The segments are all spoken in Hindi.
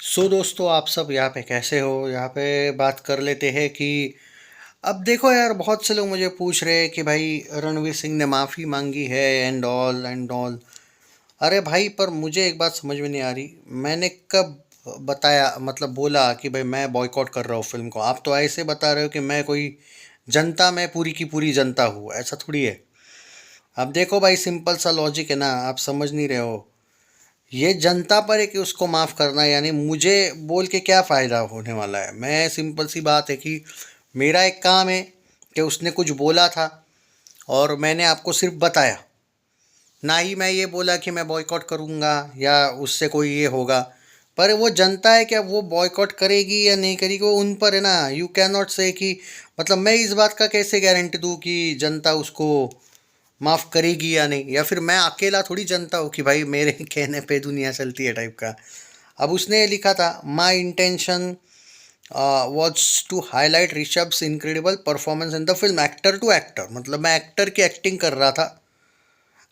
दोस्तों, आप सब यहाँ पे कैसे हो? यहाँ पे बात कर लेते हैं कि अब देखो यार, बहुत से लोग मुझे पूछ रहे हैं कि भाई रणवीर सिंह ने माफ़ी मांगी है एंड ऑल एंड ऑल। अरे भाई, पर मुझे एक बात समझ में नहीं आ रही। मैंने कब बताया, मतलब बोला कि भाई मैं बॉयकॉट कर रहा हूँ फिल्म को? आप तो ऐसे बता रहे हो कि मैं कोई जनता, मैं पूरी की पूरी जनता हूँ। ऐसा थोड़ी है। अब देखो भाई, सिंपल सा लॉजिक है ना, आप समझ नहीं रहे हो। ये जनता पर है कि उसको माफ़ करना, यानी मुझे बोल के क्या फ़ायदा होने वाला है? मैं सिंपल सी बात है कि मेरा एक काम है कि उसने कुछ बोला था और मैंने आपको सिर्फ बताया। ना ही मैं ये बोला कि मैं बॉयकॉट करूँगा या उससे कोई ये होगा। पर वो जनता है, क्या वो बॉयकॉट करेगी या नहीं करेगी वो उन पर है ना। यू कैन नॉट से कि, मतलब मैं इस बात का कैसे गारंटी दूँ कि जनता उसको माफ़ करेगी या नहीं? या फिर मैं अकेला थोड़ी जनता हूँ कि भाई मेरे कहने पे दुनिया चलती है टाइप का। अब उसने लिखा था, my intention was to highlight Rishabh's incredible performance in the film, actor to actor. मतलब मैं एक्टर की एक्टिंग कर रहा था।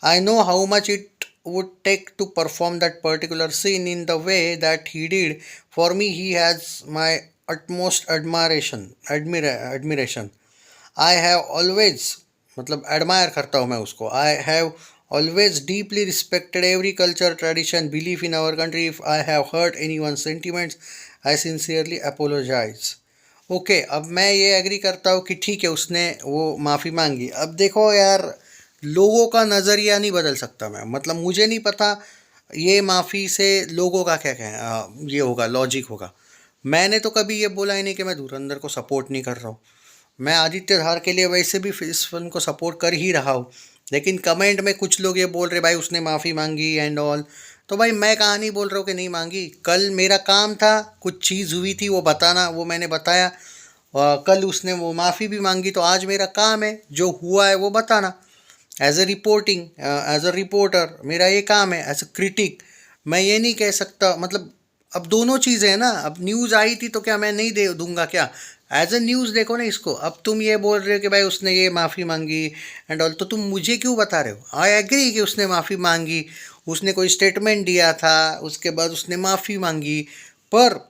I know how much it would take to perform that particular scene in the way that he did. For me, he has my utmost admiration. I have always, मतलब एडमायर करता हूँ मैं उसको। I have always deeply respected every culture, tradition, belief in our country. If I have hurt any one sentiments, I sincerely apologise. Okay, अब मैं ये एग्री करता हूँ कि ठीक है, उसने वो माफ़ी मांगी। अब देखो यार, लोगों का नज़रिया नहीं बदल सकता मैं। मतलब मुझे नहीं पता ये माफ़ी से लोगों का क्या क्या ये होगा, लॉजिक होगा। मैंने तो कभी ये बोला ही नहीं कि मैं धुरंधर को सपोर्ट नहीं कर रहा हूँ। मैं आदित्य धार के लिए वैसे भी इस फिल्म को सपोर्ट कर ही रहा हूँ। लेकिन कमेंट में कुछ लोग ये बोल रहे भाई उसने माफ़ी मांगी एंड ऑल। तो भाई मैं कहाँ नहीं बोल रहा हूँ कि नहीं मांगी। कल मेरा काम था, कुछ चीज़ हुई थी वो बताना, वो मैंने बताया। कल उसने वो माफ़ी भी मांगी, तो आज मेरा काम है जो हुआ है वो बताना। एज अ रिपोर्टर मेरा ये काम है। एज अ क्रिटिक मैं ये नहीं कह सकता, मतलब अब दोनों चीज़ें हैं ना। अब न्यूज़ आई थी तो क्या मैं नहीं दे दूंगा क्या? एज अ न्यूज़ देखो ना इसको। अब तुम ये बोल रहे हो कि भाई उसने ये माफ़ी मांगी एंड ऑल, तो तुम मुझे क्यों बता रहे हो? आई एग्री कि उसने माफ़ी मांगी, उसने कोई स्टेटमेंट दिया था, उसके बाद उसने माफ़ी मांगी। पर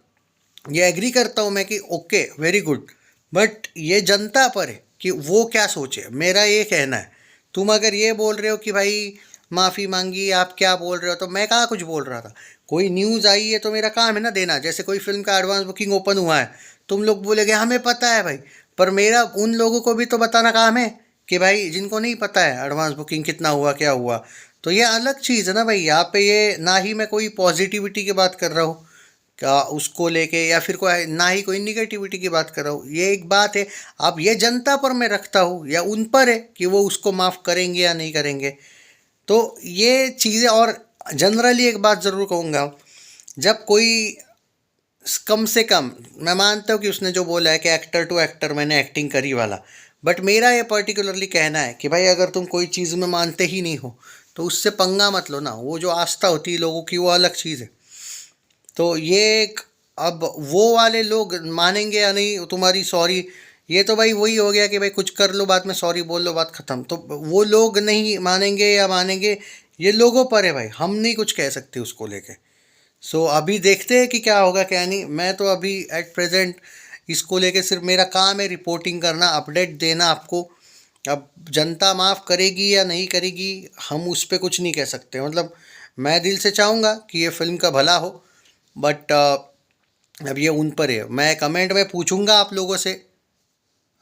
ये एग्री करता हूँ मैं कि ओके, वेरी गुड। बट ये जनता पर है कि वो क्या सोचे, मेरा ये कहना है। तुम अगर ये बोल रहे हो कि भाई माफ़ी मांगी, आप क्या बोल रहे हो, तो मैं कहाँ कुछ बोल रहा था। कोई न्यूज़ आई है तो मेरा काम है ना देना। जैसे कोई फिल्म का एडवांस बुकिंग ओपन हुआ है, तुम लोग बोलेगे हमें पता है भाई। पर मेरा उन लोगों को भी तो बताना काम है कि भाई जिनको नहीं पता है एडवांस बुकिंग कितना हुआ, क्या हुआ। तो ये अलग चीज़ है ना भाई। यहाँ पे ये ना ही मैं कोई पॉजिटिविटी की बात कर रहा हूँ क्या उसको लेके, या फिर कोई ना ही कोई निगेटिविटी की बात कर रहा हूँ। ये एक बात है। अब ये जनता पर मैं रखता हूँ या उन पर है कि वो उसको माफ़ करेंगे या नहीं करेंगे। तो ये चीज़ें। और जनरली एक बात ज़रूर कहूँगा, जब कोई कम से कम, मैं मानता हूँ कि उसने जो बोला है कि एक्टर टू एक्टर मैंने एक्टिंग करी वाला। बट मेरा ये पर्टिकुलरली कहना है कि भाई अगर तुम कोई चीज़ में मानते ही नहीं हो तो उससे पंगा मत लो ना। वो जो आस्था होती है लोगों की वो अलग चीज़ है। तो ये एक, अब वो वाले लोग मानेंगे या नहीं तुम्हारी सॉरी, ये तो भाई वही हो गया कि भाई कुछ कर लो बाद में सॉरी बोल लो, बात ख़त्म। तो वो लोग नहीं मानेंगे या मानेंगे, ये लोगों पर है भाई। हम नहीं कुछ कह सकते उसको लेके। सो अभी देखते हैं कि क्या होगा क्या नहीं। मैं तो अभी एट प्रेजेंट इसको लेके सिर्फ मेरा काम है रिपोर्टिंग करना, अपडेट देना आपको। अब जनता माफ़ करेगी या नहीं करेगी हम उस पर कुछ नहीं कह सकते। मतलब मैं दिल से चाहूँगा कि ये फिल्म का भला हो। बट अब ये उन पर है। मैं कमेंट में पूछूंगा आप लोगों से।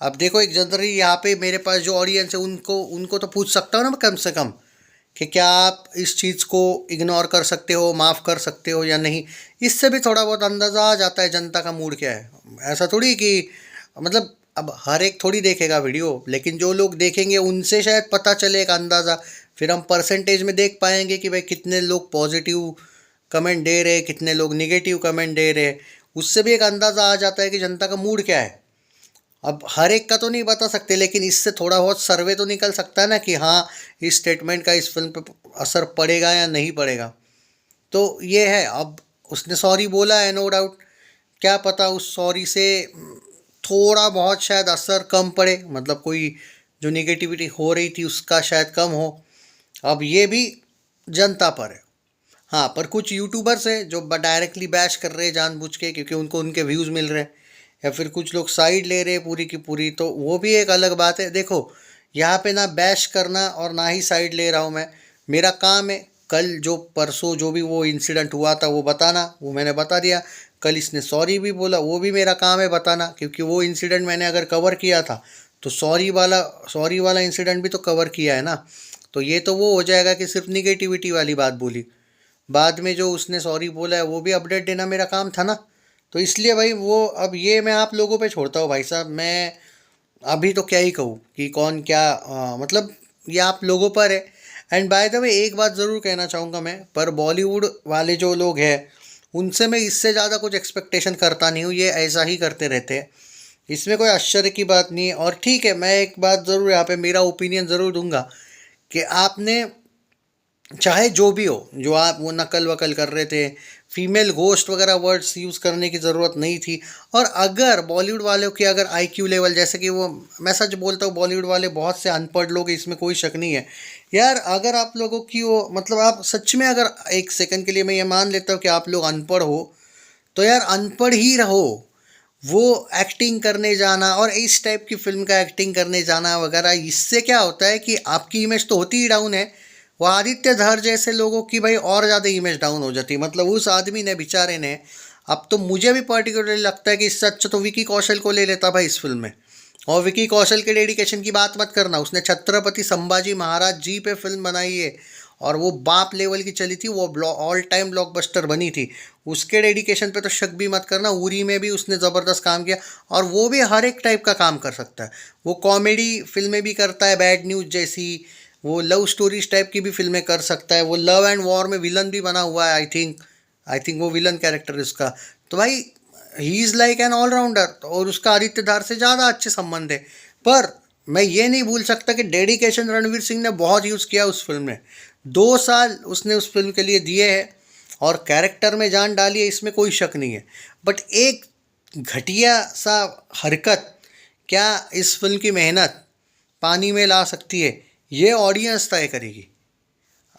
अब देखो, एक जनरली यहाँ पे मेरे पास जो ऑडियंस है उनको उनको तो पूछ सकता हूँ ना मैं कम से कम, कि क्या आप इस चीज़ को इग्नोर कर सकते हो, माफ़ कर सकते हो या नहीं। इससे भी थोड़ा बहुत अंदाज़ा आ जाता है जनता का मूड क्या है। ऐसा थोड़ी कि, मतलब अब हर एक थोड़ी देखेगा वीडियो, लेकिन जो लोग देखेंगे उनसे शायद पता चले एक अंदाज़ा। फिर हम परसेंटेज में देख पाएंगे कि भाई कितने लोग पॉजिटिव कमेंट दे रहे हैं, कितने लोग निगेटिव कमेंट दे रहे हैं। उससे भी एक अंदाज़ा आ जाता है कि जनता का मूड क्या है। अब हर एक का तो नहीं बता सकते, लेकिन इससे थोड़ा बहुत सर्वे तो निकल सकता है ना कि हाँ, इस स्टेटमेंट का इस फिल्म पे असर पड़ेगा या नहीं पड़ेगा। तो ये है। अब उसने सॉरी बोला है, नो डाउट। क्या पता उस सॉरी से थोड़ा बहुत शायद असर कम पड़े, मतलब कोई जो निगेटिविटी हो रही थी उसका शायद कम हो। अब ये भी जनता पर है। हाँ, पर कुछ यूट्यूबर्स हैं जो डायरेक्टली बैश कर रहे हैं जानबूझ के, क्योंकि उनको उनके व्यूज़ मिल रहे हैं, या फिर कुछ लोग साइड ले रहे हैं पूरी की पूरी, तो वो भी एक अलग बात है। देखो, यहाँ पे ना बैश करना और ना ही साइड ले रहा हूँ मैं। मेरा काम है कल जो परसों जो भी वो इंसिडेंट हुआ था वो बताना, वो मैंने बता दिया। कल इसने सॉरी भी बोला, वो भी मेरा काम है बताना, क्योंकि वो इंसिडेंट मैंने अगर कवर किया था तो सॉरी वाला इंसिडेंट भी तो कवर किया है ना। तो ये तो वो हो जाएगा कि सिर्फ निगेटिविटी वाली बात बोली, बाद में जो उसने सॉरी बोला है वो भी अपडेट देना मेरा काम था ना। तो इसलिए भाई वो, अब ये मैं आप लोगों पे छोड़ता हूँ भाई साहब। मैं अभी तो क्या ही कहूँ कि कौन क्या, मतलब ये आप लोगों पर है। एंड बाय द वे एक बात ज़रूर कहना चाहूँगा मैं, पर बॉलीवुड वाले जो लोग हैं उनसे मैं इससे ज़्यादा कुछ एक्सपेक्टेशन करता नहीं हूँ, ये ऐसा ही करते रहते हैं। इसमें कोई आश्चर्य की बात नहीं है। और ठीक है, मैं एक बात ज़रूर यहाँ पे मेरा ओपिनियन ज़रूर दूंगा कि आपने चाहे जो भी हो, जो आप वो नकल वकल कर रहे थे, फीमेल घोस्ट वगैरह वर्ड्स यूज़ करने की ज़रूरत नहीं थी। और अगर बॉलीवुड वालों की अगर आईक्यू लेवल, जैसे कि वो, मैं सच बोलता हूँ बॉलीवुड वाले बहुत से अनपढ़ लोग हैं, इसमें कोई शक नहीं है यार। अगर आप लोगों की वो, मतलब आप सच में, अगर एक सेकंड के लिए मैं ये मान लेता हूँ कि आप लोग अनपढ़ हो, तो यार अनपढ़ ही रहो। वो एक्टिंग करने जाना और इस टाइप की फिल्म का एक्टिंग करने जाना वगैरह, इससे क्या होता है कि आपकी इमेज तो होती ही डाउन है, वो आदित्य धर जैसे लोगों की भाई और ज़्यादा इमेज डाउन हो जाती है। मतलब उस आदमी ने, बेचारे ने, अब तो मुझे भी पर्टिकुलरली लगता है कि इससे अच्छा तो विकी कौशल को ले लेता भाई इस फिल्म में। और विकी कौशल के डेडिकेशन की बात मत करना, उसने छत्रपति संभाजी महाराज जी पे फिल्म बनाई है और वो बाप लेवल की चली थी, वो ऑल टाइम ब्लॉकबस्टर बनी थी। उसके डेडिकेशन पे तो शक भी मत करना, उरी में भी उसने ज़बरदस्त काम किया। और वो भी हर एक टाइप का काम कर सकता है, वो कॉमेडी फिल्में भी करता है, बैड न्यूज़ जैसी, वो लव स्टोरीज टाइप की भी फिल्में कर सकता है, वो लव एंड वॉर में विलन भी बना हुआ है, आई थिंक वो विलन कैरेक्टर है उसका। तो भाई he is like an allrounder, और उसका आदित्य धार से ज़्यादा अच्छे संबंध है। पर मैं ये नहीं भूल सकता कि डेडिकेशन रणवीर सिंह ने बहुत यूज़ किया उस फिल्म में। 2 साल उसने उस फिल्म के लिए दिए हैं और कैरेक्टर में जान डाली है, इसमें कोई शक नहीं है। बट एक घटिया सा हरकत क्या इस फिल्म की मेहनत पानी में ला सकती है, ये ऑडियंस तय करेगी।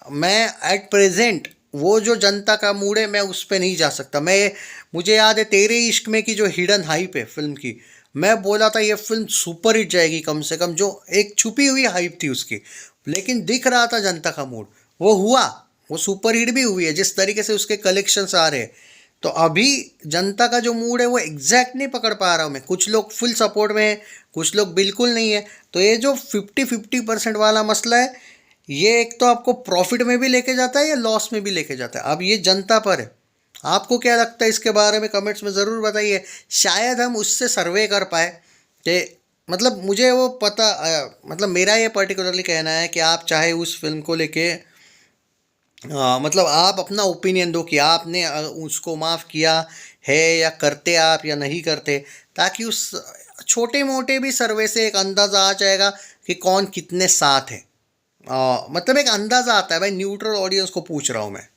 मैं एट प्रेजेंट वो जो जनता का मूड है मैं उस पर नहीं जा सकता। मैं, मुझे याद है तेरे इश्क में की जो हिडन हाइप है फिल्म की, मैं बोला था ये फिल्म सुपर हिट जाएगी कम से कम, जो एक छुपी हुई हाइप थी उसकी, लेकिन दिख रहा था जनता का मूड, वो हुआ, वो सुपर हिट भी हुई है जिस तरीके से उसके कलेक्शंस आ रहे हैं। तो अभी जनता का जो मूड है वो एग्जैक्ट नहीं पकड़ पा रहा हूँ मैं। कुछ लोग फुल सपोर्ट में हैं, कुछ लोग बिल्कुल नहीं है। तो ये जो 50-50% वाला मसला है, ये एक तो आपको प्रॉफिट में भी लेके जाता है या लॉस में भी लेके जाता है, अब ये जनता पर है। आपको क्या लगता है इसके बारे में कमेंट्स में ज़रूर बताइए। शायद हम उससे सर्वे कर पाए कि, मतलब मुझे वो पता, मतलब मेरा ये पर्टिकुलरली कहना है कि आप चाहे उस फिल्म को लेके, मतलब आप अपना ओपिनियन दो कि आपने उसको माफ़ किया है या करते आप या नहीं करते, ताकि उस छोटे मोटे भी सर्वे से एक अंदाज़ा आ जाएगा कि कौन कितने साथ है। मतलब एक अंदाज़ा आता है भाई, न्यूट्रल ऑडियंस को पूछ रहा हूँ मैं।